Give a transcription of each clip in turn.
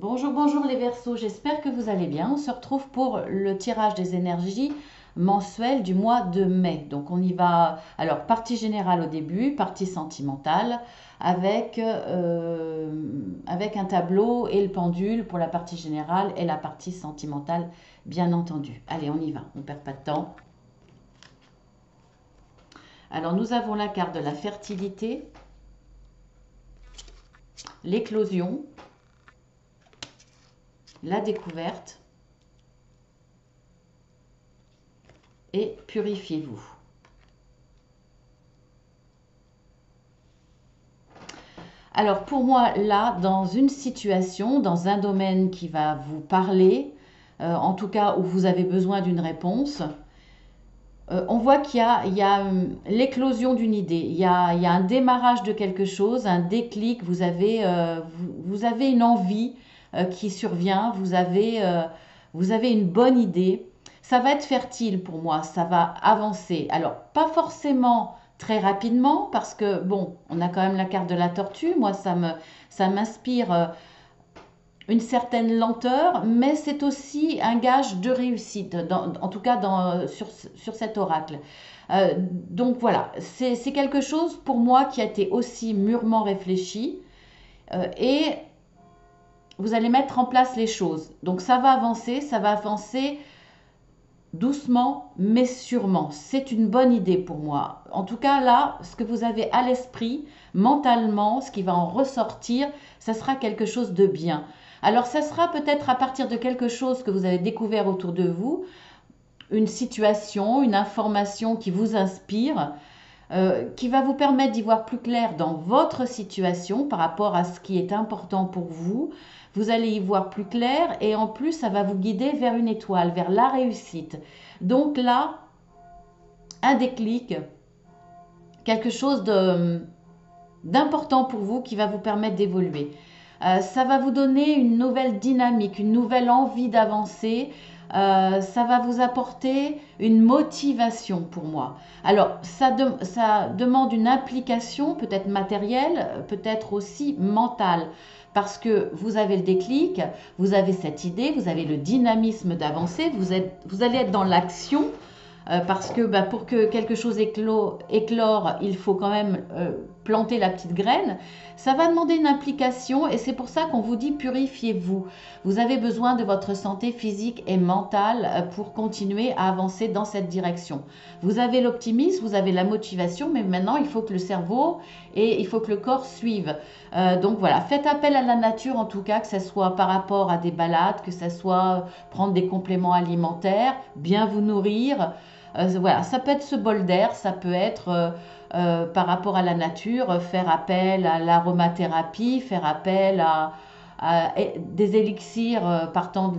Bonjour, bonjour les Verseaux, j'espère que vous allez bien. On se retrouve pour le tirage des énergies mensuelles du mois de mai. Donc on y va, alors partie générale au début, partie sentimentale, avec un tableau et le pendule pour la partie générale et la partie sentimentale, bien entendu. Allez, on y va, on ne perd pas de temps. Alors nous avons la carte de la fertilité, l'éclosion, la découverte et purifiez-vous. Alors pour moi, là, dans une situation, dans un domaine qui va vous parler, en tout cas où vous avez besoin d'une réponse, on voit qu'il y a l'éclosion d'une idée, il y a un démarrage de quelque chose, un déclic, vous avez une envie qui survient, vous avez une bonne idée. Ça va être fertile pour moi, ça va avancer. Alors, pas forcément très rapidement, parce que, bon, on a quand même la carte de la tortue, moi ça m'inspire une certaine lenteur, mais c'est aussi un gage de réussite, en tout cas sur cet oracle. Donc voilà, c'est quelque chose pour moi qui a été aussi mûrement réfléchi et vous allez mettre en place les choses. Donc ça va avancer doucement mais sûrement. C'est une bonne idée pour moi. En tout cas là, ce que vous avez à l'esprit, mentalement, ce qui va en ressortir, ça sera quelque chose de bien. Alors ça sera peut-être à partir de quelque chose que vous avez découvert autour de vous, une situation, une information qui vous inspire, qui va vous permettre d'y voir plus clair dans votre situation par rapport à ce qui est important pour vous. Vous allez y voir plus clair et en plus, ça va vous guider vers une étoile, vers la réussite. Donc là, un déclic, quelque chose d'important pour vous qui va vous permettre d'évoluer. Ça va vous donner une nouvelle dynamique, une nouvelle envie d'avancer. Ça va vous apporter une motivation pour moi. Alors, ça demande une implication, peut-être matérielle, peut-être aussi mentale, parce que vous avez le déclic, vous avez cette idée, vous avez le dynamisme d'avancer, vous allez être dans l'action, parce que pour que quelque chose éclore, il faut quand même planter la petite graine. Ça va demander une implication et c'est pour ça qu'on vous dit purifiez-vous. Vous avez besoin de votre santé physique et mentale pour continuer à avancer dans cette direction. Vous avez l'optimisme, vous avez la motivation, mais maintenant il faut que le cerveau et il faut que le corps suivent. Donc voilà, faites appel à la nature en tout cas, que ce soit par rapport à des balades, que ce soit prendre des compléments alimentaires, bien vous nourrir. Voilà, ça peut être ce bol d'air, ça peut être par rapport à la nature, faire appel à l'aromathérapie, faire appel à des élixirs partant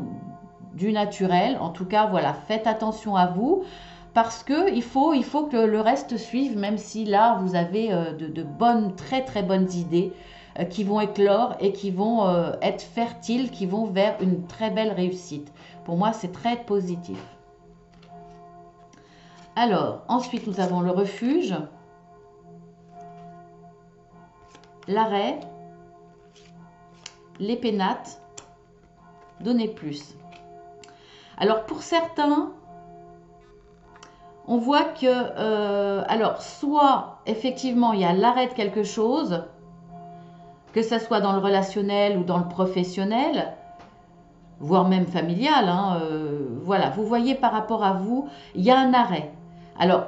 du naturel. En tout cas, voilà, faites attention à vous parce que il faut que le reste suive, même si là, vous avez de bonnes, très très bonnes idées qui vont éclore et qui vont être fertiles, qui vont vers une très belle réussite. Pour moi, c'est très positif. Alors, ensuite, nous avons le refuge, l'arrêt, les pénates, donner plus. Alors, pour certains, on voit que, alors, soit effectivement, il y a l'arrêt de quelque chose, que ce soit dans le relationnel ou dans le professionnel, voire même familial, hein, voilà, vous voyez par rapport à vous, il y a un arrêt. Alors,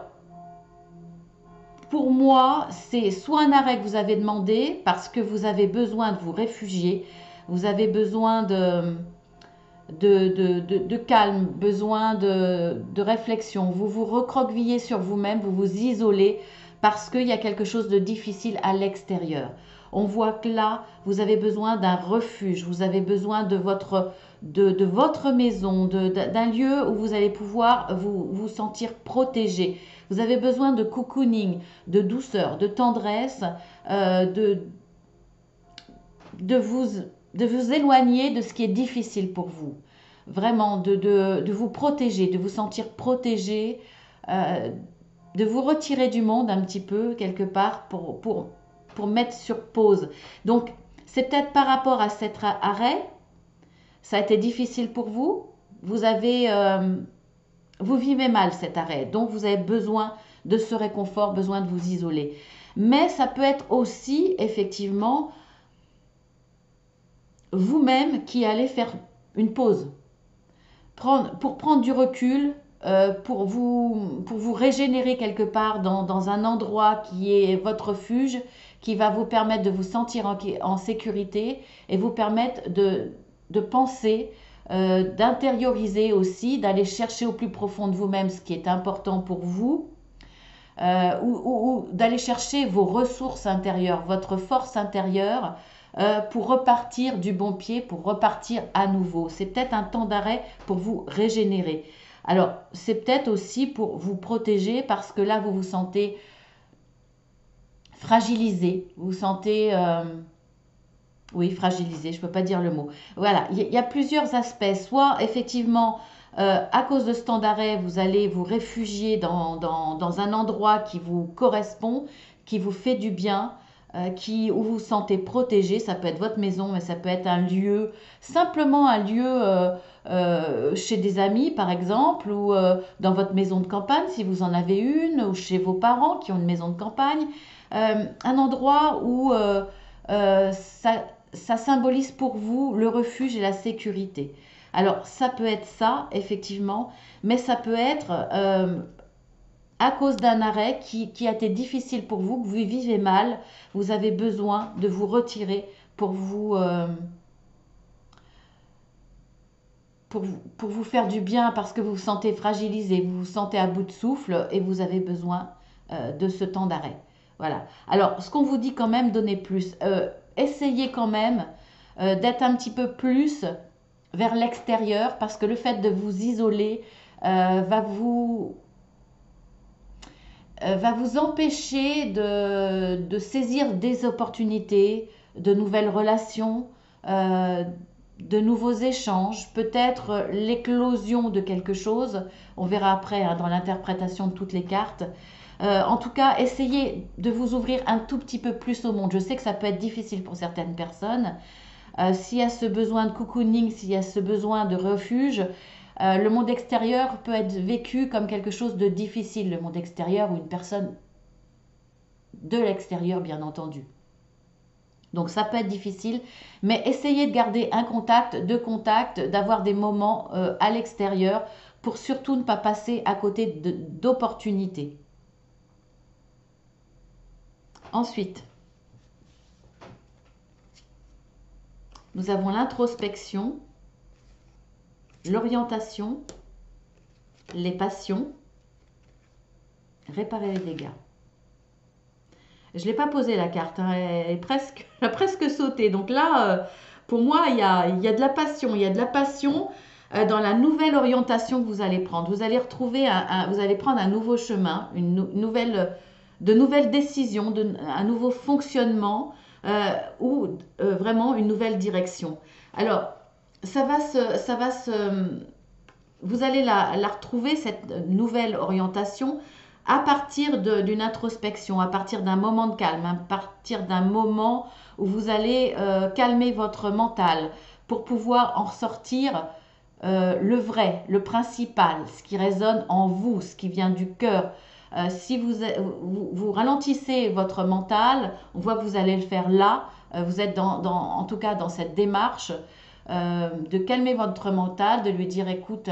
pour moi, c'est soit un arrêt que vous avez demandé parce que vous avez besoin de vous réfugier, vous avez besoin de calme, besoin de réflexion, vous vous recroquevillez sur vous-même, vous vous isolez parce qu'il y a quelque chose de difficile à l'extérieur. On voit que là, vous avez besoin d'un refuge, vous avez besoin de votre maison, d'un lieu où vous allez pouvoir vous sentir protégé. Vous avez besoin de cocooning, de douceur, de tendresse, euh, de, de, vous, de vous éloigner de ce qui est difficile pour vous. Vraiment, de vous protéger, de vous sentir protégé, euh, de vous retirer du monde un petit peu, quelque part, pour mettre sur pause. Donc, c'est peut-être par rapport à cet arrêt Ça a été difficile pour vous. Vous vivez mal cet arrêt. Donc, vous avez besoin de ce réconfort, besoin de vous isoler. Mais ça peut être aussi, effectivement, vous-même qui allez faire une pause. Pour prendre du recul, pour vous régénérer quelque part dans un endroit qui est votre refuge, qui va vous permettre de vous sentir en sécurité et vous permettre de penser, d'intérioriser aussi, d'aller chercher au plus profond de vous-même ce qui est important pour vous, ou d'aller chercher vos ressources intérieures, votre force intérieure, pour repartir du bon pied, pour repartir à nouveau. C'est peut-être un temps d'arrêt pour vous régénérer. Alors, c'est peut-être aussi pour vous protéger parce que là, vous vous sentez fragilisé, vous vous sentez... oui, fragilisé, je ne peux pas dire le mot. Voilà, il y a plusieurs aspects. Soit, effectivement, à cause de ce temps d'arrêt, vous allez vous réfugier dans un endroit qui vous correspond, qui vous fait du bien, où vous vous sentez protégé. Ça peut être votre maison, mais ça peut être un lieu, simplement un lieu chez des amis, par exemple, ou dans votre maison de campagne, si vous en avez une, ou chez vos parents qui ont une maison de campagne. Un endroit où ça symbolise pour vous le refuge et la sécurité. Alors, ça peut être ça, effectivement, mais ça peut être à cause d'un arrêt qui a été difficile pour vous, que vous vivez mal, vous avez besoin de vous retirer pour vous faire du bien parce que vous vous sentez fragilisé, vous vous sentez à bout de souffle et vous avez besoin de ce temps d'arrêt. Voilà. Alors, ce qu'on vous dit quand même, donnez plus. Essayez quand même d'être un petit peu plus vers l'extérieur parce que le fait de vous isoler va vous empêcher de saisir des opportunités, de nouvelles relations, de nouveaux échanges, peut-être l'éclosion de quelque chose. On verra après dans l'interprétation de toutes les cartes. En tout cas, essayez de vous ouvrir un tout petit peu plus au monde. Je sais que ça peut être difficile pour certaines personnes. S'il y a ce besoin de cocooning, s'il y a ce besoin de refuge, le monde extérieur peut être vécu comme quelque chose de difficile. Le monde extérieur ou une personne de l'extérieur, bien entendu. Donc ça peut être difficile, mais essayez de garder un contact, deux contacts, d'avoir des moments à l'extérieur pour surtout ne pas passer à côté d'opportunités. Ensuite, nous avons l'introspection, l'orientation, les passions, réparer les dégâts. Je ne l'ai pas posé la carte, hein, elle a presque sauté. Donc là, pour moi, il y a de la passion. Il y a de la passion dans la nouvelle orientation que vous allez prendre. Vous allez vous allez prendre un nouveau chemin, de nouvelles décisions, un nouveau fonctionnement ou vraiment une nouvelle direction. Alors, vous allez la retrouver, cette nouvelle orientation, à partir d'une introspection, à partir d'un moment de calme, à partir d'un moment où vous allez calmer votre mental pour pouvoir en ressortir le vrai, le principal, ce qui résonne en vous, ce qui vient du cœur. Si vous ralentissez votre mental, on voit que vous allez le faire là, vous êtes en tout cas dans cette démarche de calmer votre mental, de lui dire écoute,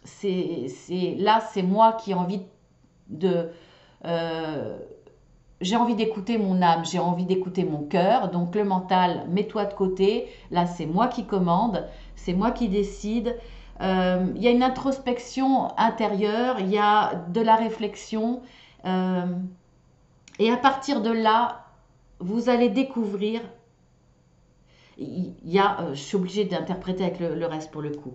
c'est moi qui ai envie j'ai envie d'écouter mon âme, j'ai envie d'écouter mon cœur, donc le mental, mets-toi de côté, là c'est moi qui commande, c'est moi qui décide. Il y a une introspection intérieure, il y a de la réflexion, et à partir de là, vous allez découvrir, je suis obligée d'interpréter avec le reste pour le coup.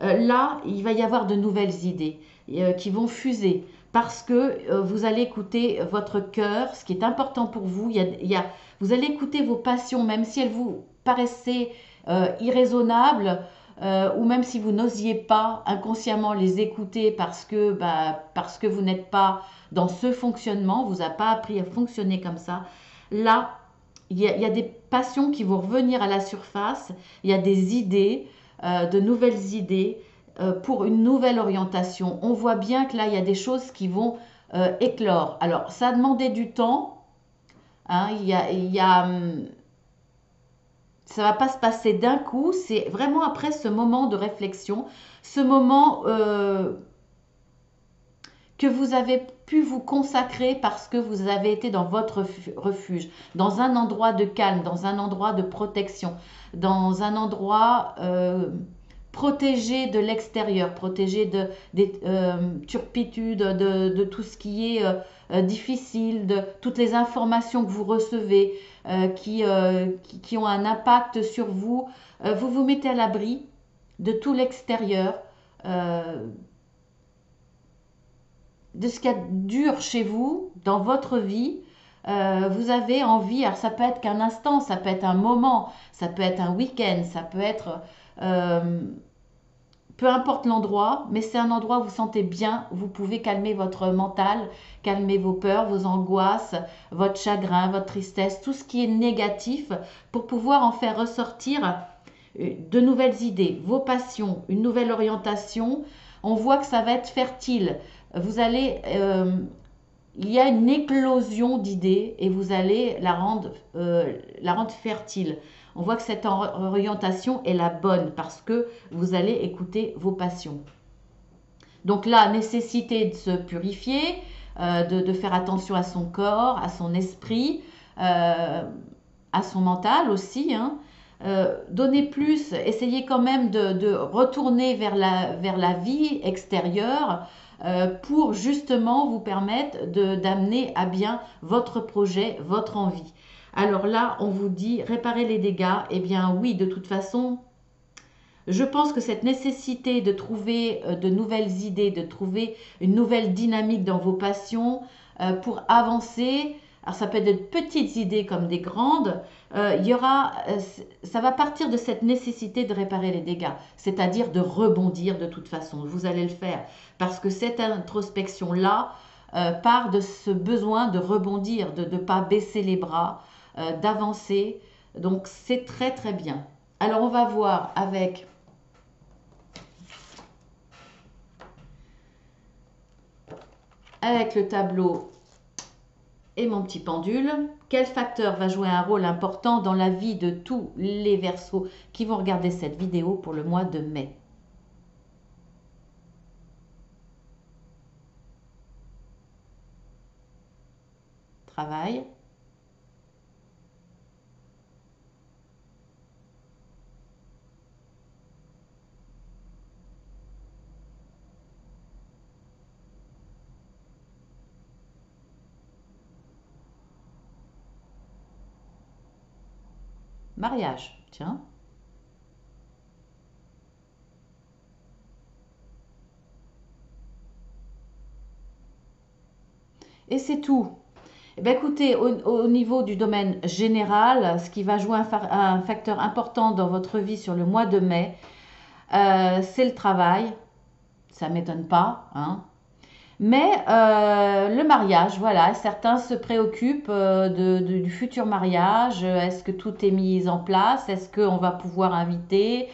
Là, il va y avoir de nouvelles idées qui vont fuser parce que vous allez écouter votre cœur, ce qui est important pour vous. Vous allez écouter vos passions, même si elles vous paraissaient irraisonnables ou même si vous n'osiez pas inconsciemment les écouter parce que vous n'êtes pas dans ce fonctionnement, vous n'avez pas appris à fonctionner comme ça. Là, il y a des passions qui vont revenir à la surface, il y a des idées, de nouvelles idées pour une nouvelle orientation. On voit bien que là, il y a des choses qui vont éclore. Alors, ça a demandé du temps, hein, ça va pas se passer d'un coup, c'est vraiment après ce moment de réflexion, ce moment que vous avez pu vous consacrer parce que vous avez été dans votre refuge, dans un endroit de calme, dans un endroit de protection, dans un endroit protégé de l'extérieur, protégé des turpitudes, de tout ce qui est difficile, de toutes les informations que vous recevez qui ont un impact sur vous. Vous vous mettez à l'abri de tout l'extérieur. De ce qu'il y a de dur chez vous, dans votre vie, vous avez envie, alors ça peut être qu'un instant, ça peut être un moment, ça peut être un week-end, ça peut être, euh, peu importe l'endroit, mais c'est un endroit où vous vous sentez bien, où vous pouvez calmer votre mental, calmer vos peurs, vos angoisses, votre chagrin, votre tristesse, tout ce qui est négatif, pour pouvoir en faire ressortir de nouvelles idées, vos passions, une nouvelle orientation. On voit que ça va être fertile. Vous allez, il y a une éclosion d'idées et vous allez la rendre fertile. On voit que cette orientation est la bonne parce que vous allez écouter vos passions. Donc là, nécessité de se purifier, de faire attention à son corps, à son esprit, à son mental aussi, hein. Donner plus, essayez quand même de retourner vers la vie extérieure pour justement vous permettre d'amener à bien votre projet, votre envie. Alors là, on vous dit réparer les dégâts. Eh bien oui, de toute façon, je pense que cette nécessité de trouver de nouvelles idées, de trouver une nouvelle dynamique dans vos passions pour avancer, alors ça peut être de petites idées comme des grandes, ça va partir de cette nécessité de réparer les dégâts, c'est-à-dire de rebondir de toute façon. Vous allez le faire parce que cette introspection-là part de ce besoin de rebondir, de ne pas baisser les bras, d'avancer. Donc c'est très très bien. Alors on va voir avec le tableau et mon petit pendule, quel facteur va jouer un rôle important dans la vie de tous les Verseaux qui vont regarder cette vidéo pour le mois de mai. Travail. Mariage, tiens. Et c'est tout. Eh bien, écoutez, au niveau du domaine général, ce qui va jouer un facteur important dans votre vie sur le mois de mai, c'est le travail. Ça ne m'étonne pas, hein. Mais le mariage, voilà, certains se préoccupent du futur mariage. Est-ce que tout est mis en place? Est-ce qu'on va pouvoir inviter?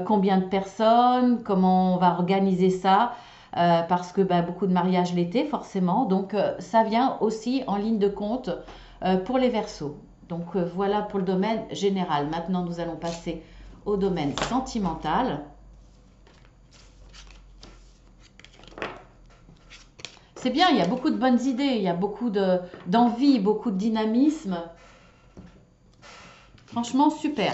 Combien de personnes? Comment on va organiser ça? Parce que bah, beaucoup de mariages l'été, forcément. Donc ça vient aussi en ligne de compte pour les Verseaux. Donc voilà pour le domaine général. Maintenant, nous allons passer au domaine sentimental. C'est bien, il y a beaucoup de bonnes idées, il y a beaucoup d'envie, beaucoup de dynamisme. Franchement, super.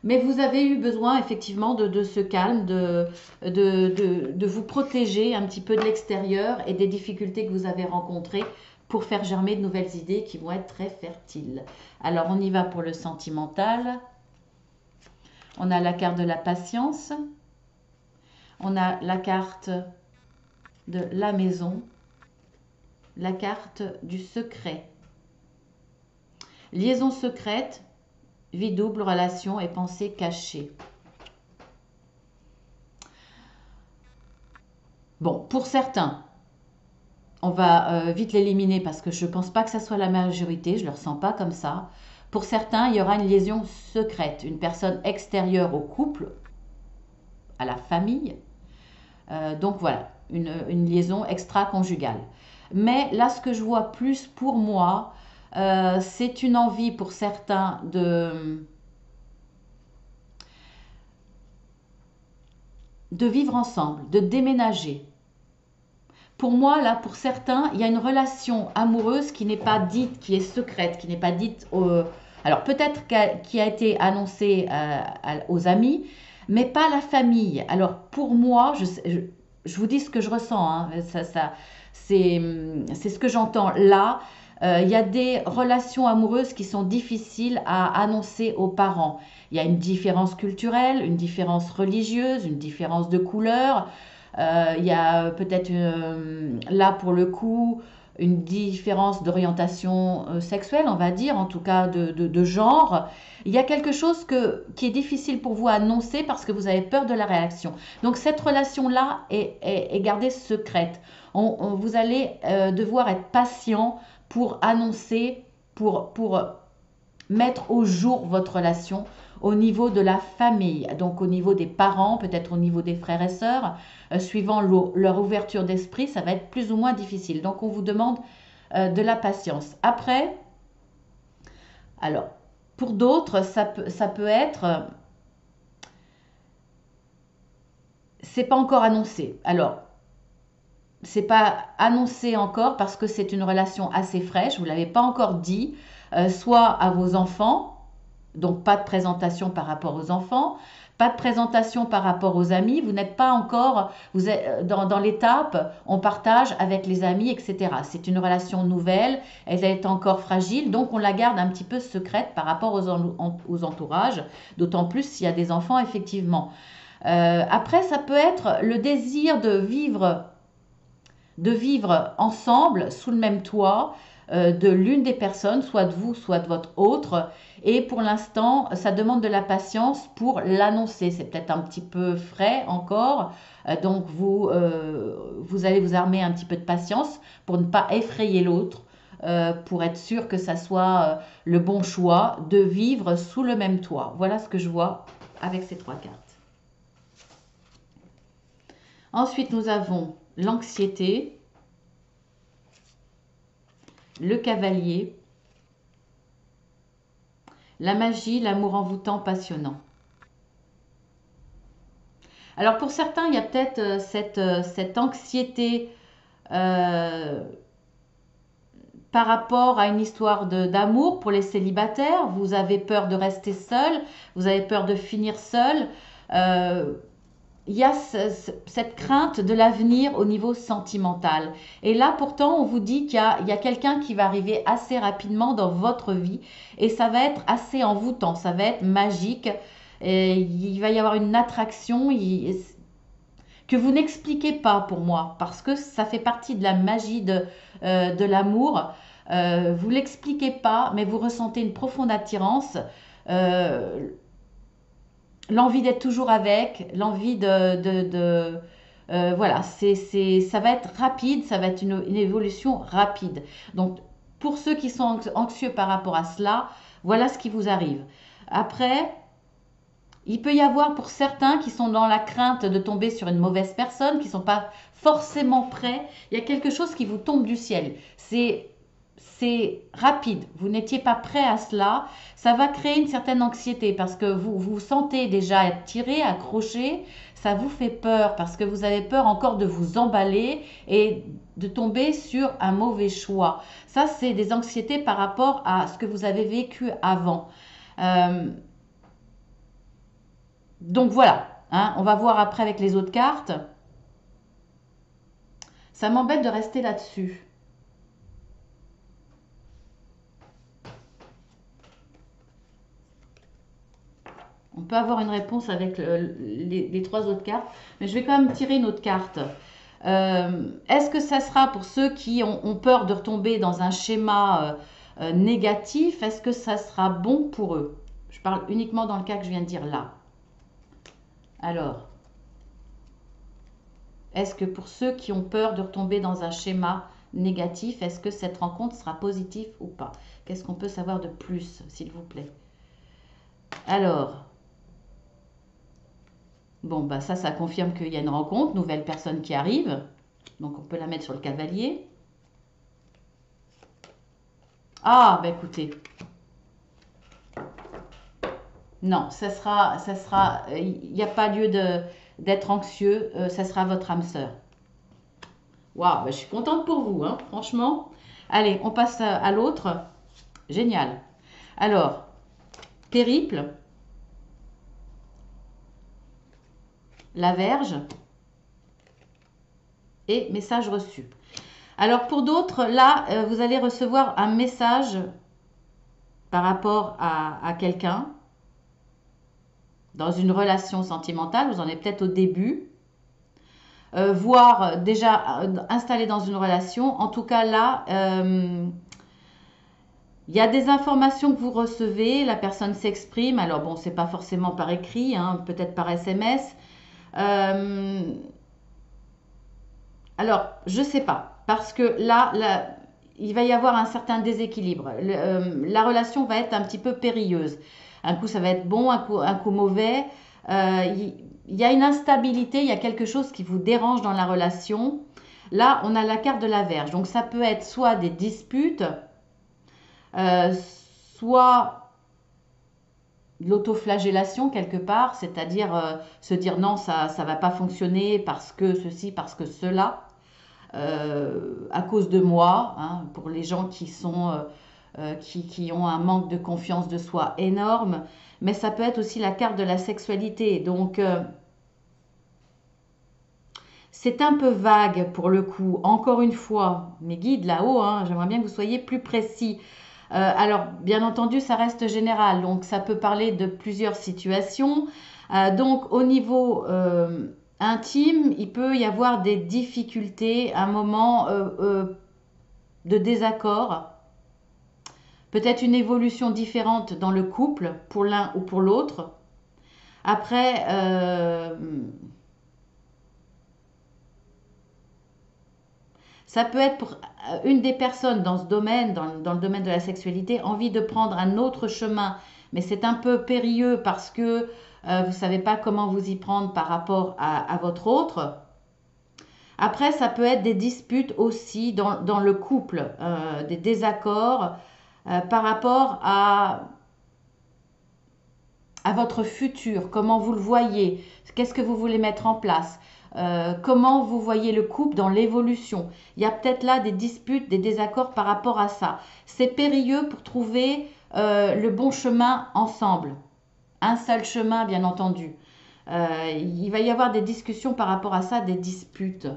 Mais vous avez eu besoin effectivement de ce calme, de vous protéger un petit peu de l'extérieur et des difficultés que vous avez rencontrées pour faire germer de nouvelles idées qui vont être très fertiles. Alors, on y va pour le sentimental. On a la carte de la patience. On a la carte de la maison. La carte du secret. Liaison secrète, vie double, relation et pensée cachée. Bon, pour certains, on va vite l'éliminer parce que je ne pense pas que ça soit la majorité, je ne le ressens pas comme ça. Pour certains, il y aura une liaison secrète, une personne extérieure au couple, à la famille. Donc voilà, une liaison extra-conjugale. Mais là, ce que je vois plus pour moi, c'est une envie pour certains de vivre ensemble, de déménager. Pour moi, là, pour certains, il y a une relation amoureuse qui n'est pas dite, qui est secrète, qui n'est pas dite alors peut-être qui a été annoncée aux amis, mais pas à la famille. Alors pour moi, je vous dis ce que je ressens, hein, c'est ce que j'entends là. Il y a des relations amoureuses qui sont difficiles à annoncer aux parents. Il y a une différence culturelle, une différence religieuse, une différence de couleur. Il y a peut-être là pour le coup une différence d'orientation sexuelle, on va dire, en tout cas de genre. Il y a quelque chose qui est difficile pour vous à annoncer parce que vous avez peur de la réaction. Donc cette relation-là est gardée secrète. Vous allez devoir être patient pour annoncer, pour mettre au jour votre relation au niveau de la famille, donc au niveau des parents, peut-être au niveau des frères et sœurs, suivant leur ouverture d'esprit, ça va être plus ou moins difficile. Donc on vous demande de la patience. Après, alors, pour d'autres, ça peut être, c'est pas encore annoncé. Alors, c'est pas annoncé encore parce que c'est une relation assez fraîche, vous l'avez pas encore dit, soit à vos enfants, donc pas de présentation par rapport aux enfants, pas de présentation par rapport aux amis, vous n'êtes pas encore, vous êtes dans l'étape, on partage avec les amis, etc. C'est une relation nouvelle, elle est encore fragile, donc on la garde un petit peu secrète par rapport aux entourages, d'autant plus s'il y a des enfants, effectivement. Après, ça peut être le désir de vivre ensemble sous le même toit de l'une des personnes, soit de vous, soit de votre autre. Et pour l'instant, ça demande de la patience pour l'annoncer. C'est peut-être un petit peu frais encore. Donc vous allez vous armer un petit peu de patience pour ne pas effrayer l'autre, pour être sûr que ça soit le bon choix de vivre sous le même toit. Voilà ce que je vois avec ces trois cartes. Ensuite, nous avons l'anxiété, le cavalier, la magie, l'amour envoûtant, passionnant. Alors pour certains, il y a peut-être cette anxiété par rapport à une histoire d'amour pour les célibataires. Vous avez peur de rester seul, vous avez peur de finir seul. Il y a cette crainte de l'avenir au niveau sentimental. Et là, pourtant, on vous dit qu'il y a quelqu'un qui va arriver assez rapidement dans votre vie et ça va être assez envoûtant, ça va être magique. Et il va y avoir une attraction que vous n'expliquez pas pour moi parce que ça fait partie de la magie de l'amour. Vous l'expliquez pas, mais vous ressentez une profonde attirance. Euh, L'envie d'être toujours avec, l'envie voilà, ça va être rapide, ça va être une évolution rapide. Donc, pour ceux qui sont anxieux par rapport à cela, voilà ce qui vous arrive. Après, il peut y avoir pour certains qui sont dans la crainte de tomber sur une mauvaise personne, qui ne sont pas forcément prêts, il y a quelque chose qui vous tombe du ciel. C'est rapide, vous n'étiez pas prêt à cela, ça va créer une certaine anxiété parce que vous vous sentez déjà être tiré, accroché, ça vous fait peur parce que vous avez peur encore de vous emballer et de tomber sur un mauvais choix. Ça, c'est des anxiétés par rapport à ce que vous avez vécu avant. Euh, donc voilà, hein, on va voir après avec les autres cartes. Ça m'embête de rester là-dessus. On peut avoir une réponse avec les trois autres cartes, mais je vais quand même tirer une autre carte. Est-ce que ça sera pour ceux qui ont peur de retomber dans un schéma négatif? Est-ce que ça sera bon pour eux? Je parle uniquement dans le cas que je viens de dire là. Alors, est-ce que pour ceux qui ont peur de retomber dans un schéma négatif? Est-ce que cette rencontre sera positive ou pas? Qu'est-ce qu'on peut savoir de plus, s'il vous plaît? Alors, bon, bah ça confirme qu'il y a une rencontre, nouvelle personne qui arrive. Donc, on peut la mettre sur le cavalier. Ah, bah écoutez. Non, il n'y a pas lieu d'être anxieux, ça sera votre âme sœur. Waouh, bah, je suis contente pour vous, hein, franchement. Allez, on passe à l'autre. Génial. Alors, périple, la Vierge et message reçu. Alors, pour d'autres, là, vous allez recevoir un message par rapport à quelqu'un dans une relation sentimentale. Vous en êtes peut-être au début. Voire déjà installé dans une relation. En tout cas, là, il y a des informations que vous recevez, la personne s'exprime. Alors bon, c'est pas forcément par écrit, hein, peut-être par SMS. Alors, je sais pas, parce que là, il va y avoir un certain déséquilibre. La relation va être un petit peu périlleuse. Un coup, ça va être bon, un coup mauvais. Il y a une instabilité, il y a quelque chose qui vous dérange dans la relation. Là, on a la carte de la Vierge. Donc, ça peut être soit des disputes, euh, soit de l'autoflagellation quelque part, c'est-à-dire se dire non, ça va pas fonctionner parce que ceci, parce que cela, à cause de moi, hein, pour les gens qui ont un manque de confiance de soi énorme, mais ça peut être aussi la carte de la sexualité. Donc, c'est un peu vague pour le coup. Encore une fois, mes guides là-haut, hein, j'aimerais bien que vous soyez plus précis. Alors, bien entendu, ça reste général, donc ça peut parler de plusieurs situations. Donc, au niveau intime, il peut y avoir des difficultés, un moment de désaccord, peut-être une évolution différente dans le couple pour l'un ou pour l'autre. Après, ça peut être pour une des personnes dans ce domaine, dans le domaine de la sexualité, envie de prendre un autre chemin, mais c'est un peu périlleux parce que vous ne savez pas comment vous y prendre par rapport à votre autre. Après, ça peut être des disputes aussi dans le couple, des désaccords par rapport à votre futur, comment vous le voyez, qu'est-ce que vous voulez mettre en place, comment vous voyez le couple dans l'évolution. Il y a peut-être là des disputes, des désaccords par rapport à ça. C'est périlleux pour trouver le bon chemin ensemble. Un seul chemin, bien entendu. Il va y avoir des discussions par rapport à ça, des disputes.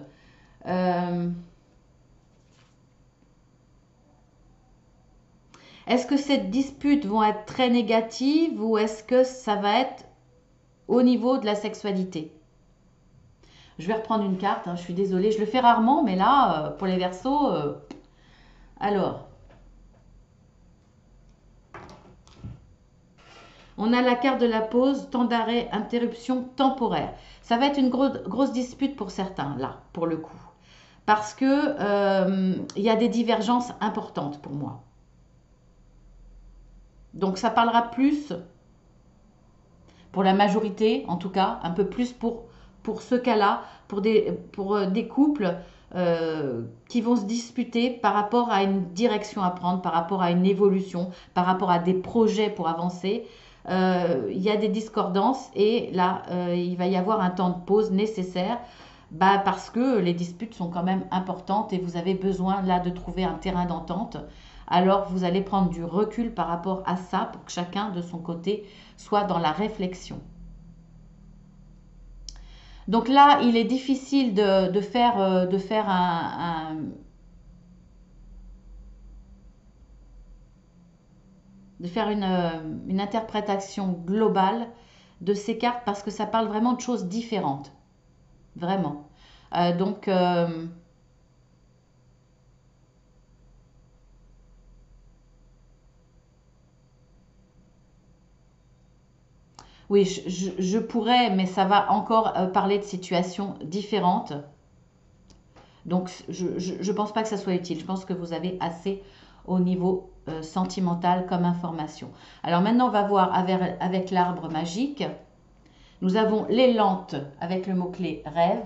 Est-ce que ces disputes vont être très négatives ou est-ce que ça va être au niveau de la sexualité? Je vais reprendre une carte, hein, je suis désolée, je le fais rarement, mais là, pour les Verseaux, alors, on a la carte de la pause, temps d'arrêt, interruption temporaire. Ça va être une grosse dispute pour certains, là, pour le coup. Parce que il y a des divergences importantes pour moi. Donc ça parlera plus, pour la majorité en tout cas, un peu plus pour ce cas-là, pour des couples qui vont se disputer par rapport à une direction à prendre, par rapport à une évolution, par rapport à des projets pour avancer. Il y a des discordances et là, il va y avoir un temps de pause nécessaire parce que les disputes sont quand même importantes et vous avez besoin là de trouver un terrain d'entente. Alors vous allez prendre du recul par rapport à ça pour que chacun de son côté soit dans la réflexion. Donc là, il est difficile de faire une interprétation globale de ces cartes parce que ça parle vraiment de choses différentes. Vraiment. Donc, oui, je pourrais, mais ça va encore parler de situations différentes. Donc, je pense pas que ça soit utile. Je pense que vous avez assez au niveau sentimental comme information. Alors maintenant, on va voir avec l'arbre magique. Nous avons les lentes avec le mot-clé rêve.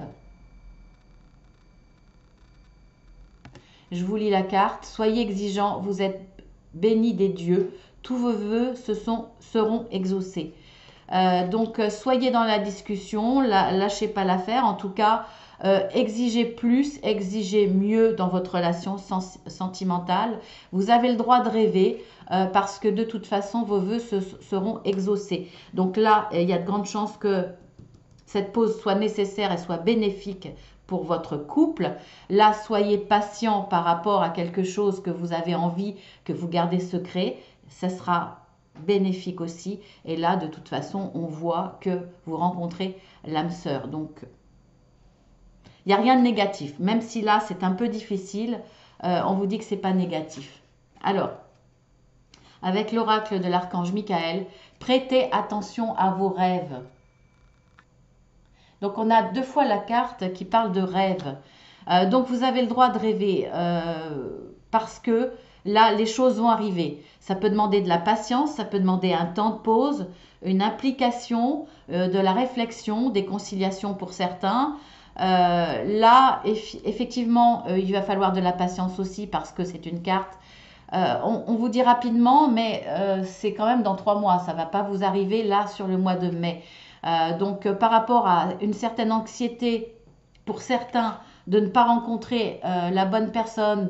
Je vous lis la carte. Soyez exigeants, vous êtes bénis des dieux. Tous vos vœux seront exaucés. Donc, soyez dans la discussion, lâchez pas l'affaire. En tout cas, exigez plus, exigez mieux dans votre relation sentimentale. Vous avez le droit de rêver parce que de toute façon, vos vœux seront exaucés. Donc là, il y a de grandes chances que cette pause soit nécessaire et soit bénéfique pour votre couple. Là, soyez patient par rapport à quelque chose que vous avez envie, que vous gardez secret. Ça sera bénéfique aussi. Et là, de toute façon, on voit que vous rencontrez l'âme sœur. Donc, il n'y a rien de négatif. Même si là, c'est un peu difficile, on vous dit que ce n'est pas négatif. Alors, avec l'oracle de l'archange Michael, prêtez attention à vos rêves. Donc, on a 2 fois la carte qui parle de rêve. Donc, vous avez le droit de rêver parce que là, les choses vont arriver. Ça peut demander de la patience, ça peut demander un temps de pause, une implication, de la réflexion, des conciliations pour certains. Là, effectivement, il va falloir de la patience aussi parce que c'est une carte. On vous dit rapidement, mais c'est quand même dans 3 mois. Ça ne va pas vous arriver là sur le mois de mai. Donc, par rapport à une certaine anxiété pour certains de ne pas rencontrer la bonne personne,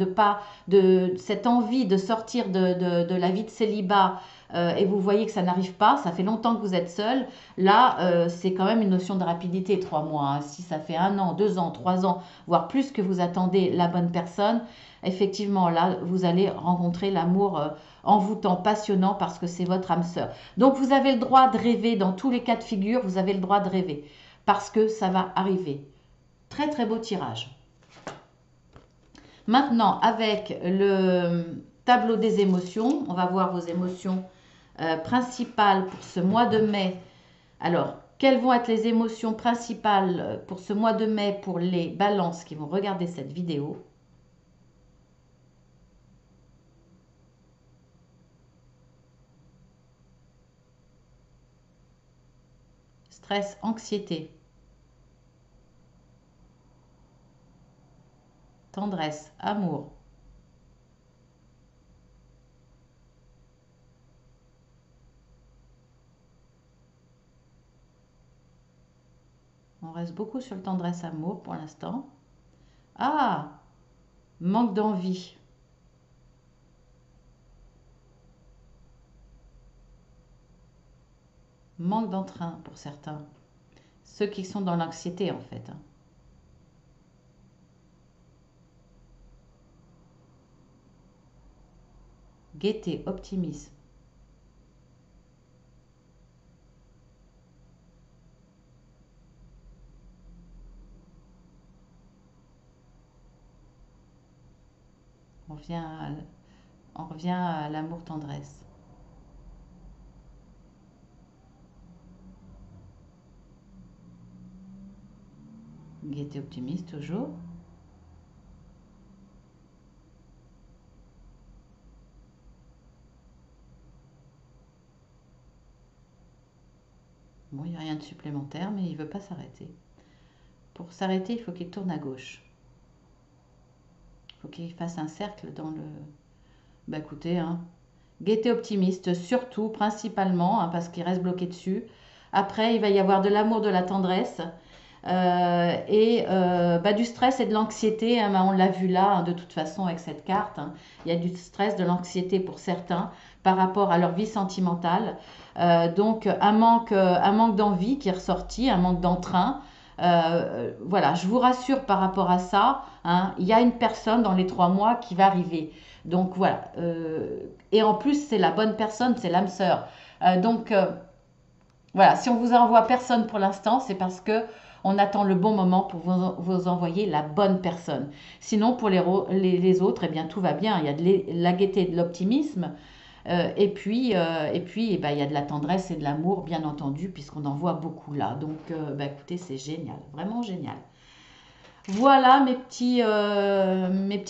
de cette envie de sortir de la vie de célibat, et vous voyez que ça n'arrive pas, ça fait longtemps que vous êtes seul, là, c'est quand même une notion de rapidité, 3 mois. Hein. Si ça fait 1 an, 2 ans, 3 ans, voire plus que vous attendez la bonne personne, effectivement, là, vous allez rencontrer l'amour envoûtant, passionnant, parce que c'est votre âme sœur. Donc, vous avez le droit de rêver, dans tous les cas de figure, vous avez le droit de rêver, parce que ça va arriver. Très, très beau tirage. Maintenant, avec le tableau des émotions, on va voir vos émotions principales pour ce mois de mai. Alors, quelles vont être les émotions principales pour ce mois de mai pour les balances qui vont regarder cette vidéo? Stress, anxiété, tendresse, amour, on reste beaucoup sur le tendresse, amour pour l'instant. Ah, manque d'envie. Manque d'entrain pour certains. Ceux qui sont dans l'anxiété en fait. Gaieté, optimisme. On revient à l'amour tendresse. Gaieté, optimiste toujours. Bon, il n'y a rien de supplémentaire, mais il ne veut pas s'arrêter. Pour s'arrêter, il faut qu'il tourne à gauche. Il faut qu'il fasse un cercle dans le... Bah écoutez, hein. Gaieté optimiste, surtout, principalement, hein, parce qu'il reste bloqué dessus. Après, il va y avoir de l'amour, de la tendresse, du stress et de l'anxiété. Hein, on l'a vu là, hein, de toute façon, avec cette carte. Hein. Il y a du stress, de l'anxiété pour certains par rapport à leur vie sentimentale. Donc, un manque d'envie qui est ressorti, un manque d'entrain. Voilà, je vous rassure par rapport à ça. Hein, il y a une personne dans les 3 mois qui va arriver. Donc voilà. Et en plus, c'est la bonne personne, c'est l'âme sœur. Voilà, si on vous envoie personne pour l'instant, c'est parce que on attend le bon moment pour vous envoyer la bonne personne. Sinon, pour les autres, eh bien, tout va bien. Il y a de la gaieté, de l'optimisme. Il y a de la tendresse et de l'amour, bien entendu, puisqu'on en voit beaucoup là. Donc, écoutez, c'est génial, vraiment génial. Voilà mes petits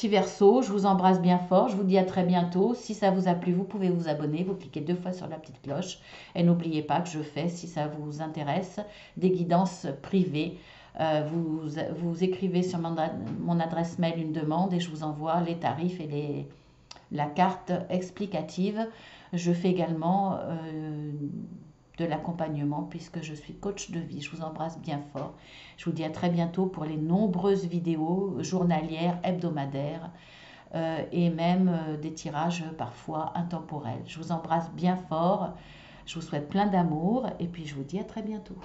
versos. Je vous embrasse bien fort. Je vous dis à très bientôt. Si ça vous a plu, vous pouvez vous abonner. Vous cliquez 2 fois sur la petite cloche. Et n'oubliez pas que je fais, si ça vous intéresse, des guidances privées. Vous écrivez sur mon adresse mail une demande et je vous envoie les tarifs et la carte explicative. Je fais également de l'accompagnement puisque je suis coach de vie. Je vous embrasse bien fort. Je vous dis à très bientôt pour les nombreuses vidéos journalières, hebdomadaires et même des tirages parfois intemporels. Je vous embrasse bien fort. Je vous souhaite plein d'amour et puis je vous dis à très bientôt.